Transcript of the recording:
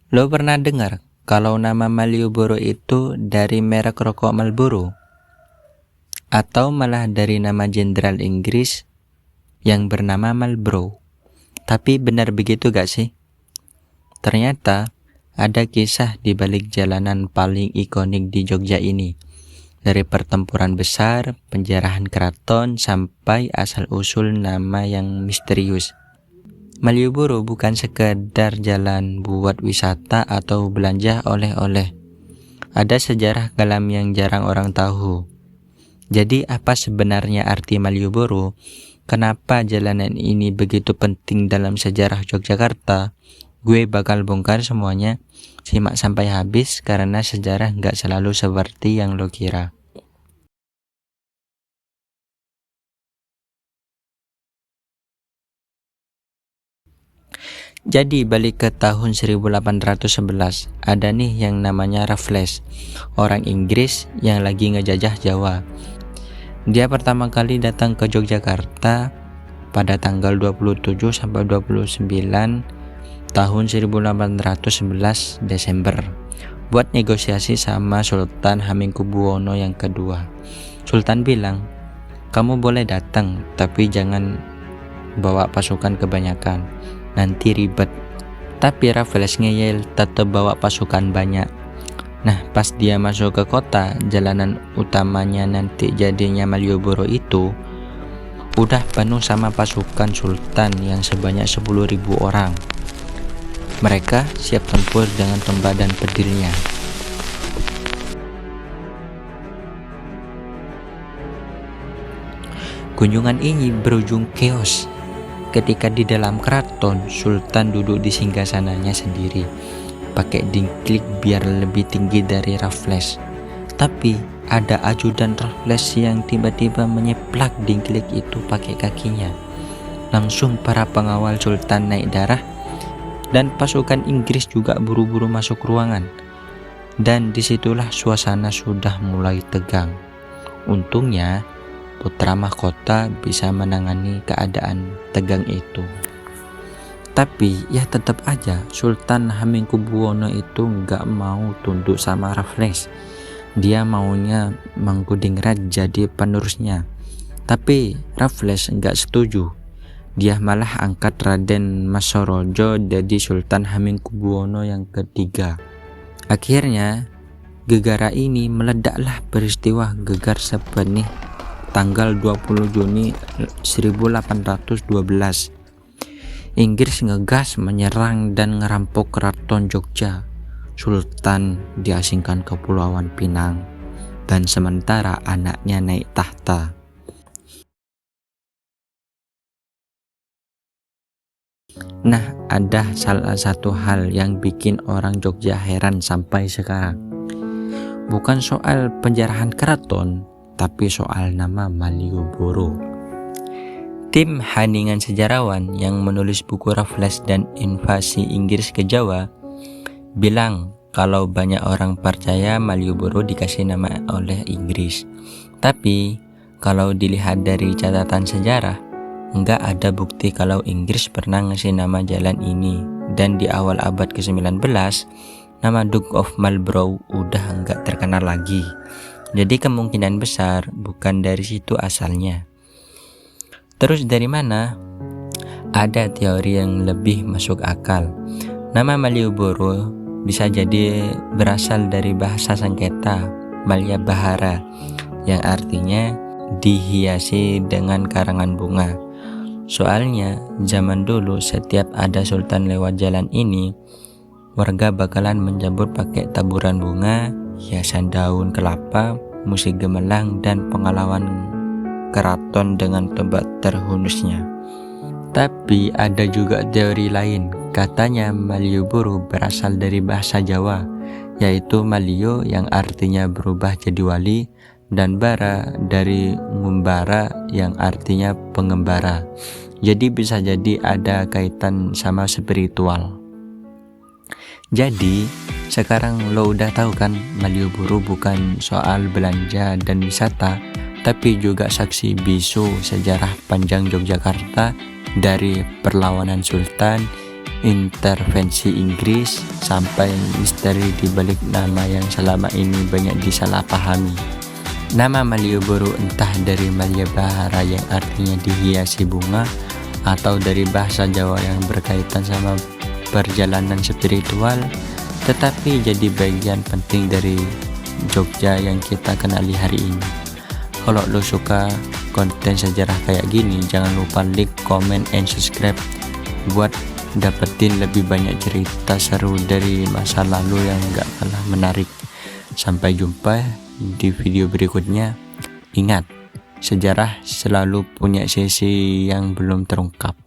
Lo pernah dengar kalau nama Malioboro itu dari merek rokok Marlboro? Atau malah dari nama jenderal Inggris yang bernama Marlborough? Tapi benar begitu gak sih? Ternyata ada kisah di balik jalanan paling ikonik di Jogja ini. Dari pertempuran besar, penjarahan keraton, sampai asal-usul nama yang misterius. Malioboro bukan sekedar jalan buat wisata atau belanja oleh-oleh. Ada sejarah kelam yang jarang orang tahu. Jadi apa sebenarnya arti Malioboro? Kenapa jalanan ini begitu penting dalam sejarah Yogyakarta? Gue bakal bongkar semuanya. Simak sampai habis karena sejarah nggak selalu seperti yang lo kira. Jadi balik ke tahun 1811, ada nih yang namanya Raffles, orang Inggris yang lagi ngejajah Jawa. Dia pertama kali datang ke Yogyakarta pada tanggal 27 sampai 29 tahun 1811 Desember buat negosiasi sama Sultan Hamengkubuwono yang kedua. Sultan bilang, "Kamu boleh datang, tapi jangan bawa pasukan kebanyakan, nanti ribet." Tapi Raffles ngeyel, tetap bawa pasukan banyak. Nah, pas dia masuk ke kota, jalanan utamanya nanti jadinya Malioboro itu udah penuh sama pasukan Sultan yang sebanyak 10.000 orang. Mereka siap tempur dengan tombak dan pedilnya. Kunjungan ini berujung chaos ketika di dalam keraton Sultan duduk di singgasananya sendiri, pakai dingklik biar lebih tinggi dari Raffles. Tapi ada ajudan Raffles yang tiba-tiba menyeplak dingklik itu pakai kakinya. Langsung para pengawal Sultan naik darah dan pasukan Inggris juga buru-buru masuk ruangan. Dan disitulah suasana sudah mulai tegang. Untungnya putra mahkota bisa menangani keadaan tegang itu. Tapi ya tetap aja Sultan Hamengkubuwono itu nggak mau tunduk sama Raffles. Dia maunya Mangkudigrat jadi penerusnya. Tapi Raffles nggak setuju. Dia malah angkat Raden Mas Sorojo jadi Sultan Hamengkubuwono yang ketiga. Akhirnya gegara ini meledaklah peristiwa gegar sebenih tanggal 20 Juni 1812. Inggris ngegas menyerang dan ngerampok keraton Jogja. Sultan diasingkan ke Pulauan Pinang dan sementara anaknya naik tahta. Nah, ada salah satu hal yang bikin orang Jogja heran sampai sekarang. Bukan soal penjarahan keraton, tapi soal nama Malioboro. Tim Haningan Sejarawan yang menulis buku Raffles dan invasi Inggris ke Jawa bilang kalau banyak orang percaya Malioboro dikasih nama oleh Inggris. Tapi kalau dilihat dari catatan sejarah, nggak ada bukti kalau Inggris pernah ngasih nama jalan ini. Dan di awal abad ke-19, nama Duke of Marlborough udah nggak terkenal lagi. Jadi kemungkinan besar bukan dari situ asalnya. Terus dari mana? Ada teori yang lebih masuk akal. Nama Malioboro bisa jadi berasal dari bahasa Sengketa, Malia Bahara, yang artinya dihiasi dengan karangan bunga. Soalnya zaman dulu setiap ada sultan lewat jalan ini, warga bakalan menjambut pakai taburan bunga, hiasan daun kelapa, musik gemelang, dan pengalaman keraton dengan tombak terhunusnya. Tapi ada juga teori lain. Katanya Malioboro berasal dari bahasa Jawa, yaitu Malio yang artinya berubah jadi wali, dan bara dari ngumbara yang artinya pengembara. Jadi bisa jadi ada kaitan sama spiritual. Jadi sekarang lo udah tahu kan, Malioboro bukan soal belanja dan wisata, tapi juga saksi bisu sejarah panjang Yogyakarta dari perlawanan Sultan intervensi Inggris, sampai misteri di balik nama yang selama ini banyak disalahpahami. Nama Malioboro entah dari Malia Bahara yang artinya dihiasi bunga, atau dari bahasa Jawa yang berkaitan sama perjalanan spiritual, tetapi jadi bagian penting dari Jogja yang kita kenali hari ini. Kalau lo suka konten sejarah kayak gini, jangan lupa like, comment, and subscribe buat dapetin lebih banyak cerita seru dari masa lalu yang gak kalah menarik. Sampai jumpa di video berikutnya. Ingat, sejarah selalu punya sisi yang belum terungkap.